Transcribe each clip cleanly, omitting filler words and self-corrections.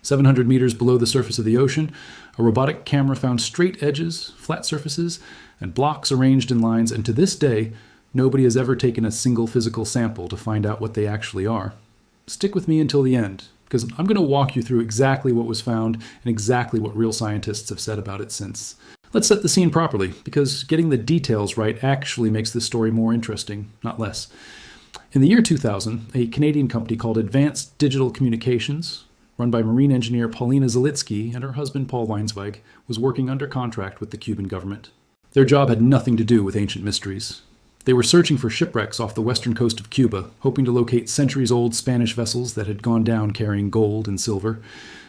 700 meters below the surface of the ocean, a robotic camera found straight edges, flat surfaces, and blocks arranged in lines, and to this day, nobody has ever taken a single physical sample to find out what they actually are. Stick with me until the end, because I'm going to walk you through exactly what was found and exactly what real scientists have said about it since. Let's set the scene properly, because getting the details right actually makes this story more interesting, not less. In the year 2000, a Canadian company called Advanced Digital Communications, run by marine engineer Paulina Zalitsky and her husband Paul Weinsweig, was working under contract with the Cuban government. Their job had nothing to do with ancient mysteries. They were searching for shipwrecks off the western coast of Cuba, hoping to locate centuries-old Spanish vessels that had gone down carrying gold and silver.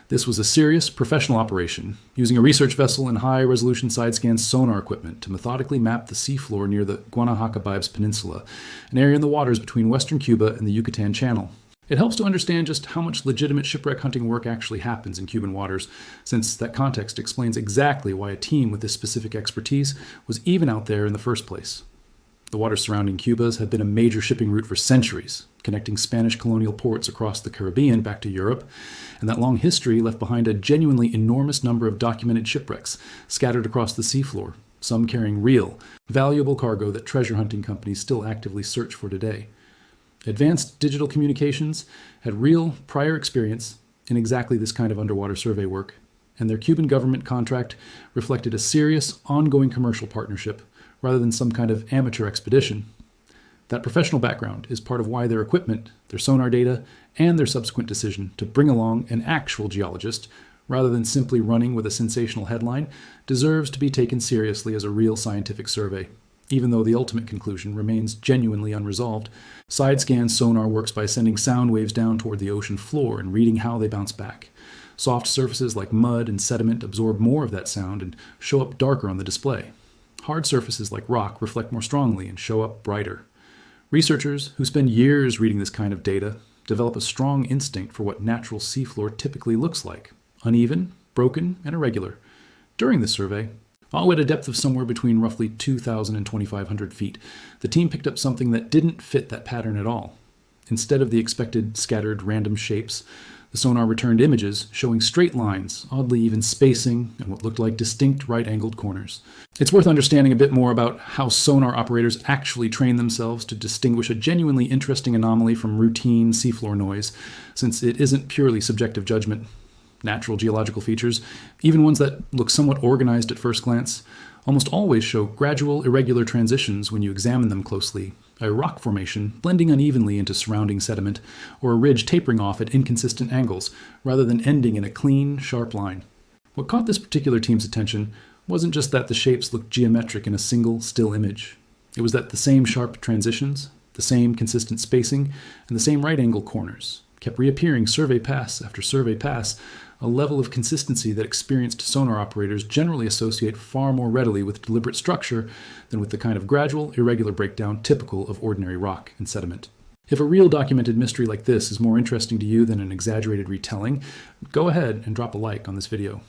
This was a serious, professional operation, using a research vessel and high-resolution side-scan sonar equipment to methodically map the seafloor near the Guanahacoaibes Peninsula, an area in the waters between western Cuba and the Yucatan Channel. It helps to understand just how much legitimate shipwreck hunting work actually happens in Cuban waters, since that context explains exactly why a team with this specific expertise was even out there in the first place. The waters surrounding Cuba had been a major shipping route for centuries, connecting Spanish colonial ports across the Caribbean back to Europe, and that long history left behind a genuinely enormous number of documented shipwrecks scattered across the seafloor, some carrying real, valuable cargo that treasure hunting companies still actively search for today. Advanced Digital Communications had real, prior experience in exactly this kind of underwater survey work, and their Cuban government contract reflected a serious, ongoing commercial partnership rather than some kind of amateur expedition. That professional background is part of why their equipment, their sonar data, and their subsequent decision to bring along an actual geologist, rather than simply running with a sensational headline, deserves to be taken seriously as a real scientific survey. Even though the ultimate conclusion remains genuinely unresolved, side-scan sonar works by sending sound waves down toward the ocean floor and reading how they bounce back. Soft surfaces like mud and sediment absorb more of that sound and show up darker on the display. Hard surfaces like rock reflect more strongly and show up brighter. Researchers who spend years reading this kind of data develop a strong instinct for what natural seafloor typically looks like: uneven, broken, and irregular. During the survey, all at a depth of somewhere between roughly 2,000 and 2,500 feet, the team picked up something that didn't fit that pattern at all. Instead of the expected scattered random shapes, the sonar returned images showing straight lines, oddly even spacing, and what looked like distinct right-angled corners. It's worth understanding a bit more about how sonar operators actually train themselves to distinguish a genuinely interesting anomaly from routine seafloor noise, since it isn't purely subjective judgment. Natural geological features, even ones that look somewhat organized at first glance, almost always show gradual, irregular transitions when you examine them closely. A rock formation blending unevenly into surrounding sediment, or a ridge tapering off at inconsistent angles, rather than ending in a clean, sharp line. What caught this particular team's attention wasn't just that the shapes looked geometric in a single, still image. It was that the same sharp transitions, the same consistent spacing, and the same right-angle corners kept reappearing survey pass after survey pass, a level of consistency that experienced sonar operators generally associate far more readily with deliberate structure than with the kind of gradual, irregular breakdown typical of ordinary rock and sediment. If a real documented mystery like this is more interesting to you than an exaggerated retelling, go ahead and drop a like on this video,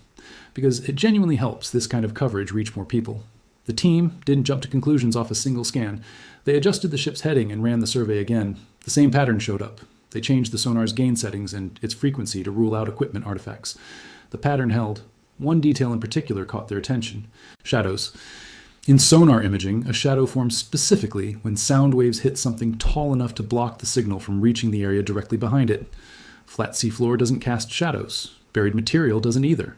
because it genuinely helps this kind of coverage reach more people. The team didn't jump to conclusions off a single scan. They adjusted the ship's heading and ran the survey again. The same pattern showed up. They changed the sonar's gain settings and its frequency to rule out equipment artifacts. The pattern held. One detail in particular caught their attention: shadows. In sonar imaging, a shadow forms specifically when sound waves hit something tall enough to block the signal from reaching the area directly behind it. Flat seafloor doesn't cast shadows. Buried material doesn't either.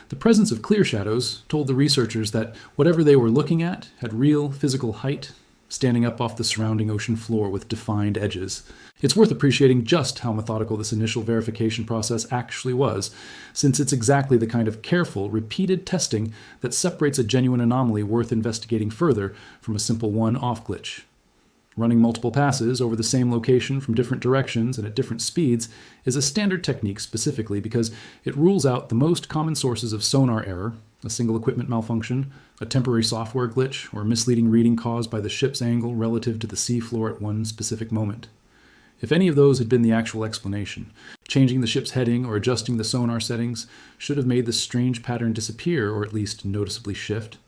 The presence of clear shadows told the researchers that whatever they were looking at had real physical height, standing up off the surrounding ocean floor with defined edges. It's worth appreciating just how methodical this initial verification process actually was, since it's exactly the kind of careful, repeated testing that separates a genuine anomaly worth investigating further from a simple one-off glitch. Running multiple passes over the same location from different directions and at different speeds is a standard technique specifically because it rules out the most common sources of sonar error: a single equipment malfunction, a temporary software glitch, or a misleading reading caused by the ship's angle relative to the seafloor at one specific moment. If any of those had been the actual explanation, changing the ship's heading or adjusting the sonar settings should have made this strange pattern disappear or at least noticeably shift.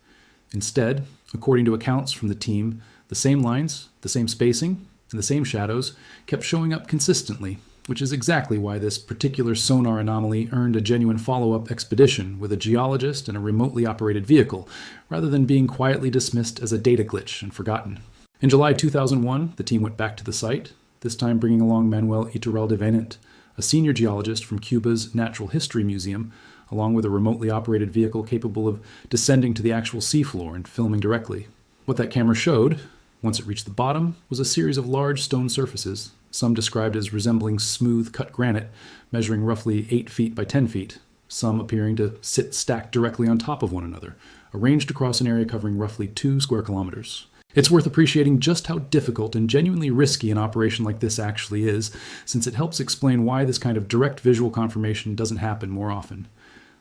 Instead, according to accounts from the team, the same lines, the same spacing, and the same shadows kept showing up consistently, which is exactly why this particular sonar anomaly earned a genuine follow-up expedition with a geologist and a remotely operated vehicle, rather than being quietly dismissed as a data glitch and forgotten. In July 2001, the team went back to the site, this time bringing along Manuel Iturralde Venent, a senior geologist from Cuba's Natural History Museum, along with a remotely operated vehicle capable of descending to the actual seafloor and filming directly. What that camera showed, once it reached the bottom, was a series of large stone surfaces, some described as resembling smooth cut granite, measuring roughly 8 feet by 10 feet, some appearing to sit stacked directly on top of one another, arranged across an area covering roughly 2 square kilometers. It's worth appreciating just how difficult and genuinely risky an operation like this actually is, since it helps explain why this kind of direct visual confirmation doesn't happen more often.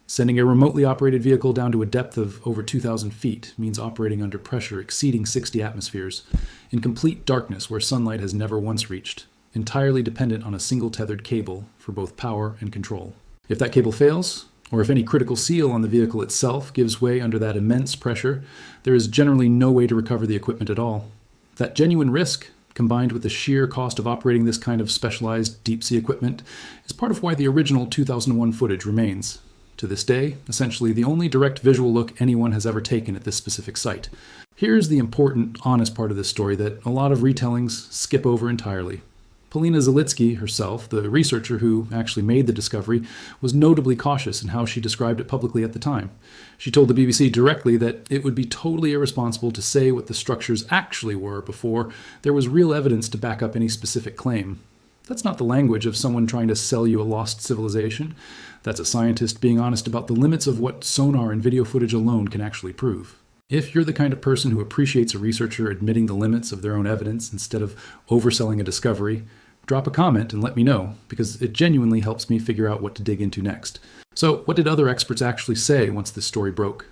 Sending a remotely operated vehicle down to a depth of over 2,000 feet means operating under pressure exceeding 60 atmospheres, in complete darkness where sunlight has never once reached, entirely dependent on a single tethered cable for both power and control. If that cable fails, or if any critical seal on the vehicle itself gives way under that immense pressure, there is generally no way to recover the equipment at all. That genuine risk, combined with the sheer cost of operating this kind of specialized deep-sea equipment, is part of why the original 2001 footage remains, to this day, essentially the only direct visual look anyone has ever taken at this specific site. Here's the important, honest part of this story that a lot of retellings skip over entirely. Polina Zalitsky herself, the researcher who actually made the discovery, was notably cautious in how she described it publicly at the time. She told the BBC directly that it would be totally irresponsible to say what the structures actually were before there was real evidence to back up any specific claim. That's not the language of someone trying to sell you a lost civilization. That's a scientist being honest about the limits of what sonar and video footage alone can actually prove. If you're the kind of person who appreciates a researcher admitting the limits of their own evidence instead of overselling a discovery, drop a comment and let me know, because it genuinely helps me figure out what to dig into next. So, what did other experts actually say once this story broke?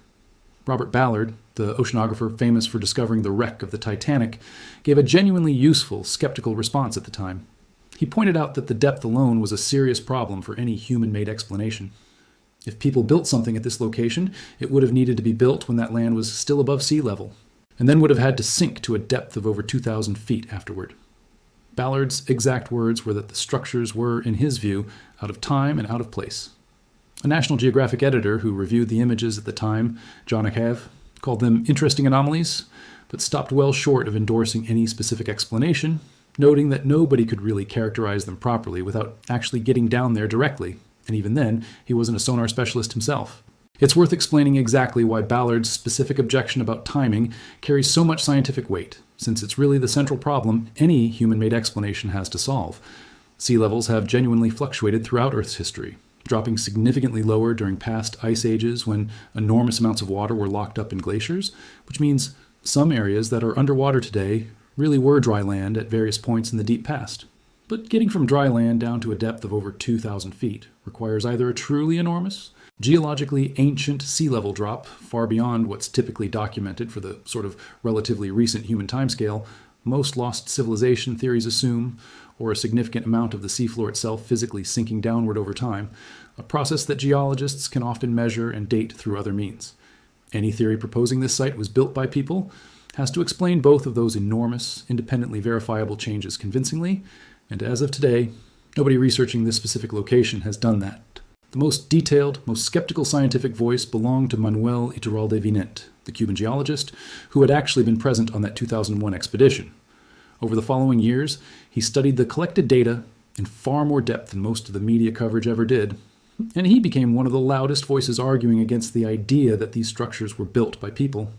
Robert Ballard, the oceanographer famous for discovering the wreck of the Titanic, gave a genuinely useful, skeptical response at the time. He pointed out that the depth alone was a serious problem for any human-made explanation. If people built something at this location, it would have needed to be built when that land was still above sea level, and then would have had to sink to a depth of over 2,000 feet afterward. Ballard's exact words were that the structures were, in his view, out of time and out of place. A National Geographic editor who reviewed the images at the time, John Akev, called them interesting anomalies, but stopped well short of endorsing any specific explanation, noting that nobody could really characterize them properly without actually getting down there directly, and even then, he wasn't a sonar specialist himself. It's worth explaining exactly why Ballard's specific objection about timing carries so much scientific weight, since it's really the central problem any human-made explanation has to solve. Sea levels have genuinely fluctuated throughout Earth's history, dropping significantly lower during past ice ages when enormous amounts of water were locked up in glaciers, which means some areas that are underwater today really were dry land at various points in the deep past. But getting from dry land down to a depth of over 2,000 feet requires either a truly enormous, geologically ancient sea level drop far beyond what's typically documented for the sort of relatively recent human timescale most lost civilization theories assume, or a significant amount of the seafloor itself physically sinking downward over time, a process that geologists can often measure and date through other means. Any theory proposing this site was built by people has to explain both of those enormous, independently verifiable changes convincingly, and as of today, nobody researching this specific location has done that. The most detailed, most skeptical scientific voice belonged to Manuel Iturralde Venent, the Cuban geologist, who had actually been present on that 2001 expedition. Over the following years, he studied the collected data in far more depth than most of the media coverage ever did, and he became one of the loudest voices arguing against the idea that these structures were built by people.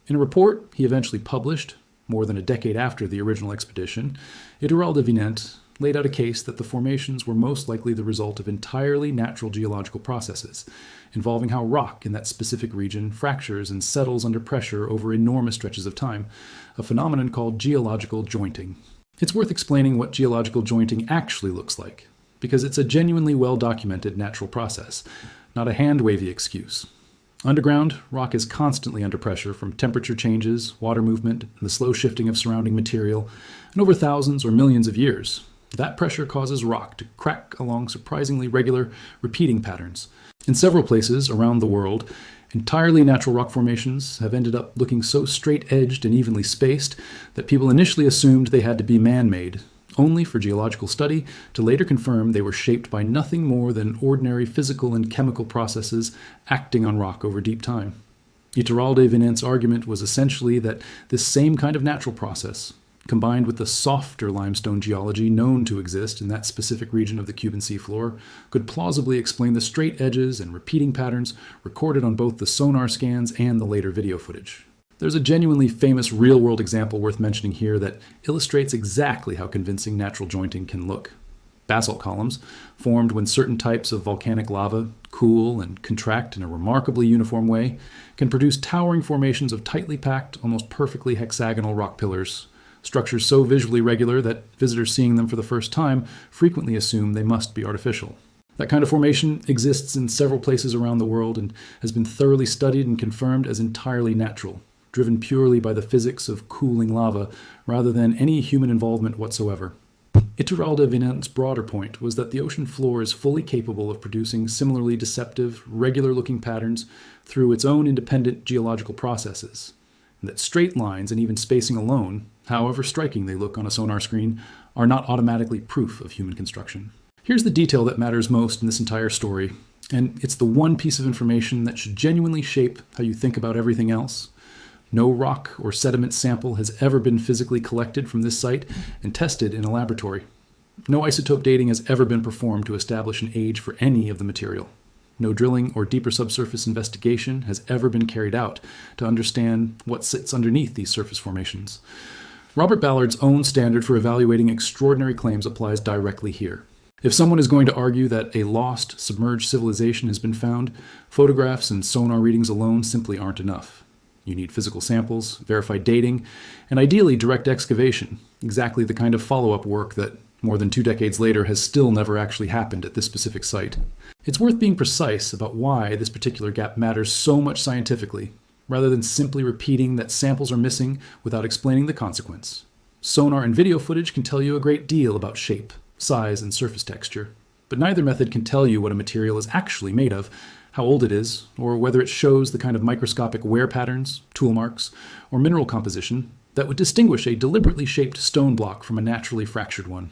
In a report he eventually published, more than a decade after the original expedition, Iturralde Venent laid out a case that the formations were most likely the result of entirely natural geological processes, involving how rock in that specific region fractures and settles under pressure over enormous stretches of time, a phenomenon called geological jointing. It's worth explaining what geological jointing actually looks like, because it's a genuinely well-documented natural process, not a hand-wavy excuse. Underground, rock is constantly under pressure from temperature changes, water movement, and the slow shifting of surrounding material, and over thousands or millions of years. That pressure causes rock to crack along surprisingly regular, repeating patterns. In several places around the world, entirely natural rock formations have ended up looking so straight-edged and evenly spaced that people initially assumed they had to be man-made, only for geological study to later confirm they were shaped by nothing more than ordinary physical and chemical processes acting on rock over deep time. Iturralde Vinent's argument was essentially that this same kind of natural process, combined with the softer limestone geology known to exist in that specific region of the Cuban seafloor, could plausibly explain the straight edges and repeating patterns recorded on both the sonar scans and the later video footage. There's a genuinely famous real-world example worth mentioning here that illustrates exactly how convincing natural jointing can look. Basalt columns, formed when certain types of volcanic lava cool and contract in a remarkably uniform way, can produce towering formations of tightly packed, almost perfectly hexagonal rock pillars, structures so visually regular that visitors seeing them for the first time frequently assume they must be artificial. That kind of formation exists in several places around the world and has been thoroughly studied and confirmed as entirely natural, driven purely by the physics of cooling lava rather than any human involvement whatsoever. Iturralde Vinent's broader point was that the ocean floor is fully capable of producing similarly deceptive, regular-looking patterns through its own independent geological processes, and that straight lines and even spacing alone, however striking they look on a sonar screen, are not automatically proof of human construction. Here's the detail that matters most in this entire story, and it's the one piece of information that should genuinely shape how you think about everything else. No rock or sediment sample has ever been physically collected from this site and tested in a laboratory. No isotope dating has ever been performed to establish an age for any of the material. No drilling or deeper subsurface investigation has ever been carried out to understand what sits underneath these surface formations. Robert Ballard's own standard for evaluating extraordinary claims applies directly here. If someone is going to argue that a lost, submerged civilization has been found, photographs and sonar readings alone simply aren't enough. You need physical samples, verified dating, and ideally direct excavation, exactly the kind of follow-up work that, more than 2 decades later, has still never actually happened at this specific site. It's worth being precise about why this particular gap matters so much scientifically, rather than simply repeating that samples are missing without explaining the consequence. Sonar and video footage can tell you a great deal about shape, size, and surface texture, but neither method can tell you what a material is actually made of, how old it is, or whether it shows the kind of microscopic wear patterns, tool marks, or mineral composition that would distinguish a deliberately shaped stone block from a naturally fractured one.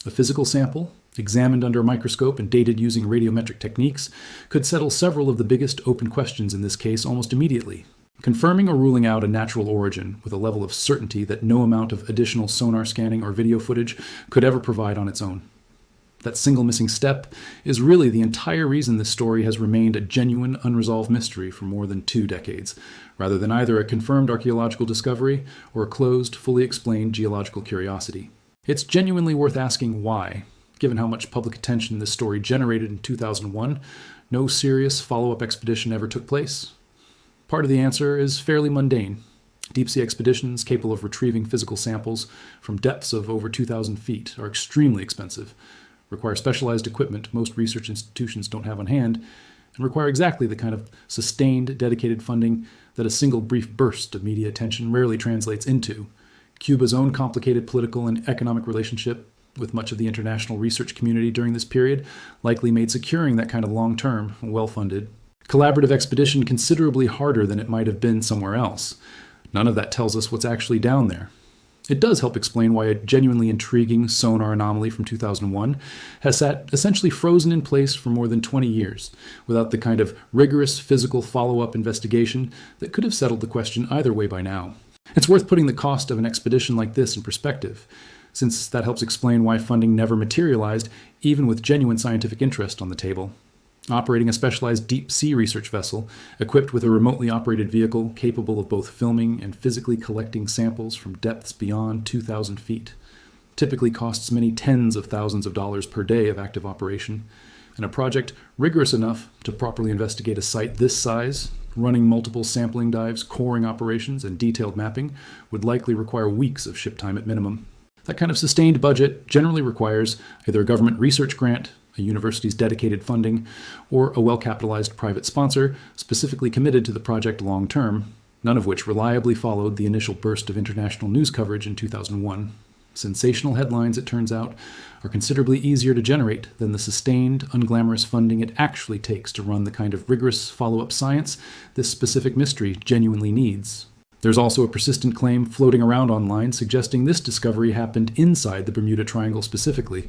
A physical sample, examined under a microscope and dated using radiometric techniques, could settle several of the biggest open questions in this case almost immediately, confirming or ruling out a natural origin with a level of certainty that no amount of additional sonar scanning or video footage could ever provide on its own. That single missing step is really the entire reason this story has remained a genuine, unresolved mystery for more than 2 decades, rather than either a confirmed archaeological discovery or a closed, fully explained geological curiosity. It's genuinely worth asking why, given how much public attention this story generated in 2001, no serious follow-up expedition ever took place. Part of the answer is fairly mundane. Deep-sea expeditions capable of retrieving physical samples from depths of over 2,000 feet are extremely expensive, require specialized equipment most research institutions don't have on hand, and require exactly the kind of sustained, dedicated funding that a single brief burst of media attention rarely translates into. Cuba's own complicated political and economic relationship with much of the international research community during this period likely made securing that kind of long-term, well-funded, collaborative expedition considerably harder than it might have been somewhere else. None of that tells us what's actually down there. It does help explain why a genuinely intriguing sonar anomaly from 2001 has sat essentially frozen in place for more than 20 years, without the kind of rigorous physical follow-up investigation that could have settled the question either way by now. It's worth putting the cost of an expedition like this in perspective, since that helps explain why funding never materialized, even with genuine scientific interest on the table. Operating a specialized deep-sea research vessel, equipped with a remotely operated vehicle capable of both filming and physically collecting samples from depths beyond 2,000 feet, typically costs many tens of thousands of dollars per day of active operation, and a project rigorous enough to properly investigate a site this size, running multiple sampling dives, coring operations, and detailed mapping, would likely require weeks of ship time at minimum. That kind of sustained budget generally requires either a government research grant, a university's dedicated funding, or a well-capitalized private sponsor specifically committed to the project long-term, none of which reliably followed the initial burst of international news coverage in 2001. Sensational headlines, it turns out, are considerably easier to generate than the sustained, unglamorous funding it actually takes to run the kind of rigorous follow-up science this specific mystery genuinely needs. There's also a persistent claim floating around online suggesting this discovery happened inside the Bermuda Triangle specifically,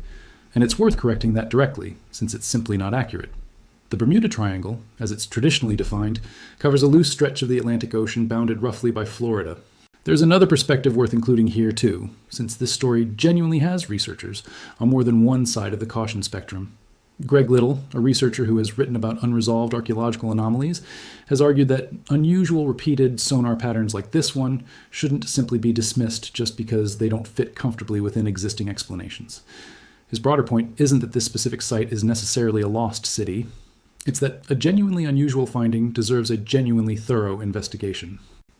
and it's worth correcting that directly, since it's simply not accurate. The Bermuda Triangle, as it's traditionally defined, covers a loose stretch of the Atlantic Ocean bounded roughly by Florida. There's another perspective worth including here too, since this story genuinely has researchers on more than one side of the caution spectrum. Greg Little, a researcher who has written about unresolved archaeological anomalies, has argued that unusual repeated sonar patterns like this one shouldn't simply be dismissed just because they don't fit comfortably within existing explanations. His broader point isn't that this specific site is necessarily a lost city. It's that a genuinely unusual finding deserves a genuinely thorough investigation.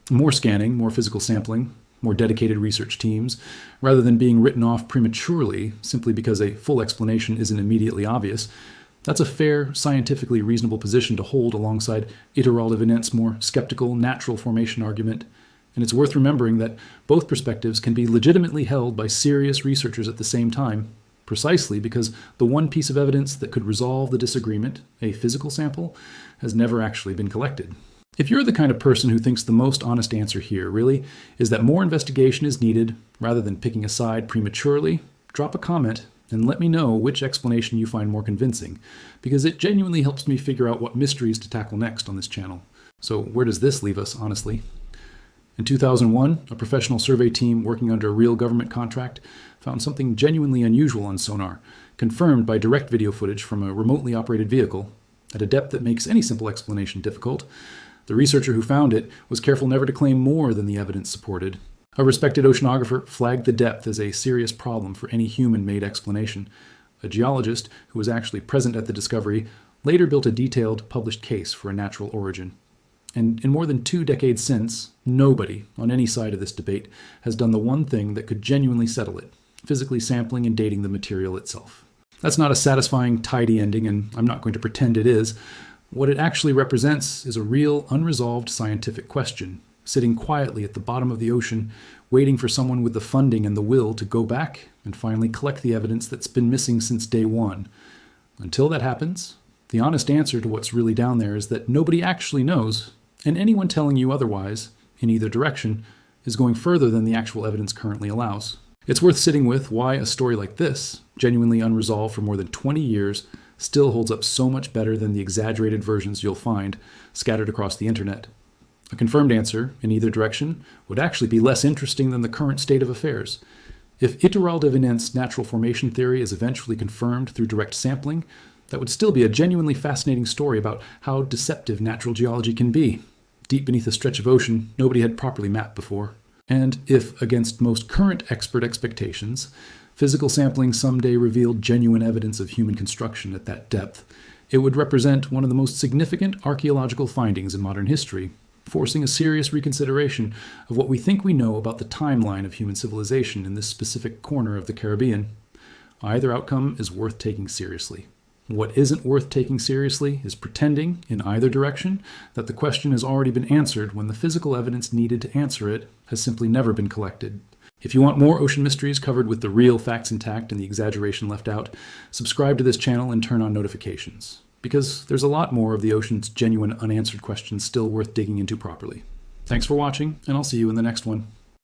More scanning, more physical sampling, more dedicated research teams, rather than being written off prematurely simply because a full explanation isn't immediately obvious, that's a fair, scientifically reasonable position to hold alongside Iturralde de Venet's more skeptical natural formation argument, and it's worth remembering that both perspectives can be legitimately held by serious researchers at the same time, precisely because the one piece of evidence that could resolve the disagreement, a physical sample, has never actually been collected. If you're the kind of person who thinks the most honest answer here, really, is that more investigation is needed rather than picking a side prematurely, drop a comment and let me know which explanation you find more convincing, because it genuinely helps me figure out what mysteries to tackle next on this channel. So where does this leave us, honestly? In 2001, a professional survey team working under a real government contract found something genuinely unusual on sonar, confirmed by direct video footage from a remotely operated vehicle, at a depth that makes any simple explanation difficult. The researcher who found it was careful never to claim more than the evidence supported. A respected oceanographer flagged the depth as a serious problem for any human-made explanation. A geologist, who was actually present at the discovery, later built a detailed, published case for a natural origin. And in more than 2 decades since, nobody on any side of this debate has done the one thing that could genuinely settle it, physically sampling and dating the material itself. That's not a satisfying, tidy ending, and I'm not going to pretend it is. What it actually represents is a real, unresolved scientific question, sitting quietly at the bottom of the ocean, waiting for someone with the funding and the will to go back and finally collect the evidence that's been missing since day one. Until that happens, the honest answer to what's really down there is that nobody actually knows, and anyone telling you otherwise, in either direction, is going further than the actual evidence currently allows. It's worth sitting with why a story like this, genuinely unresolved for more than 20 years, still holds up so much better than the exaggerated versions you'll find scattered across the internet. A confirmed answer, in either direction, would actually be less interesting than the current state of affairs. If Iturralde de Venet's natural formation theory is eventually confirmed through direct sampling, that would still be a genuinely fascinating story about how deceptive natural geology can be, deep beneath a stretch of ocean nobody had properly mapped before. And if, against most current expert expectations, physical sampling someday revealed genuine evidence of human construction at that depth, it would represent one of the most significant archaeological findings in modern history, forcing a serious reconsideration of what we think we know about the timeline of human civilization in this specific corner of the Caribbean. Either outcome is worth taking seriously. What isn't worth taking seriously is pretending, in either direction, that the question has already been answered when the physical evidence needed to answer it has simply never been collected. If you want more ocean mysteries covered with the real facts intact and the exaggeration left out, subscribe to this channel and turn on notifications, because there's a lot more of the ocean's genuine unanswered questions still worth digging into properly. Thanks for watching, and I'll see you in the next one.